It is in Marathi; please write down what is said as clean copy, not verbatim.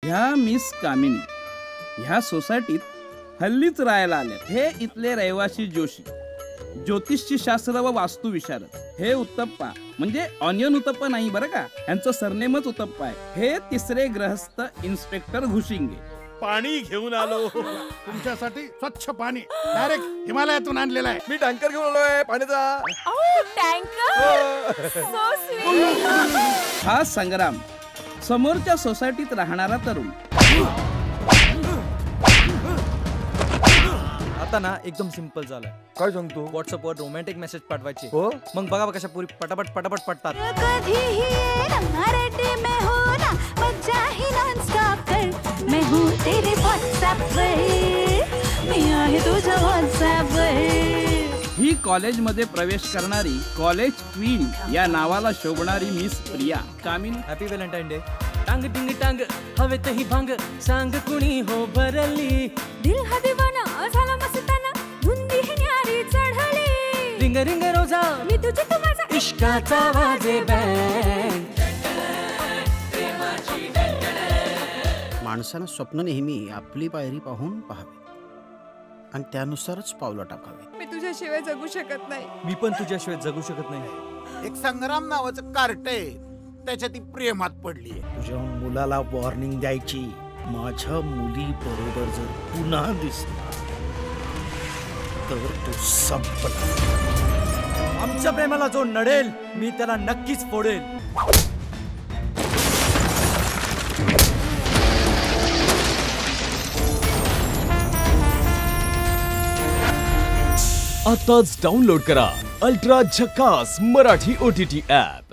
ह्या मिस कामिनी ह्या सोसायटीत हल्लीच राहायला आल्यात. हे इथले रहिवासी जोशी, ज्योतिषी शास्त्र व वास्तू विशारद. हे उत्तप्पा म्हणजे ऑनियन उत्तप्पा नाही बरं का, यांचं सरनेमच उत्तप्पा आहे. हे तिसरे ग्रहस्थ इन्स्पेक्टर घुशिंगे. पाणी घेऊन आलो तुमच्यासाठी स्वच्छ पाणी डायरेक्ट हिमालयातून आणलेलं आहे. मी टँकर घेऊन आलोय पाण्याचा. Tanker so sweet. हा संग्राम समोरच्या सोसायटीत राहणारा तरुण. आता ना एकदम सिंपल झालंय. काय सांगतो? व्हॉट्सअपवर रोमॅन्टिक मेसेज पाठवायचे. हो मग बघा कशा पुरी पटापट पटापट पडतात. ही कॉलेजमध्ये प्रवेश करणारी कॉलेज क्वीन या नावाला शोभणारी miss Priya Kamini. Happy Valentine day. टांग टिंग टांग हवेत ही भांग सांग कुणी हो भरली. दिल हा दिवाना झाला मस्ताना धुंदी ही न्यारी चढली. रिंग रिंग रोजा मी तुझे तू माझा इश्काचा वाजे बँड. माणसानं स्वप्न नेहमी आपली पायरी पाहून पाहावे आणि त्यानुसारच पावलं टाकावे. मी तुझ्याशिवाय जगू शकत नाही. मी पण तुझ्याशिवाय जगू शकत नाही. एक संग्राम नावाचं कार्ट आहे, त्याच्या ती प्रेमात पडलीये. तुझ्या मुलाला वॉर्निंग द्यायची, माझ्या मुली बरोबर जर पुन्हा दिसला तर तू संपला. आमच्या प्रेमाला जो नडेल मी त्याला नक्कीच फोडेल. आताच डाउनलोड करा अल्ट्रा झकास मराठी OTT ॲप.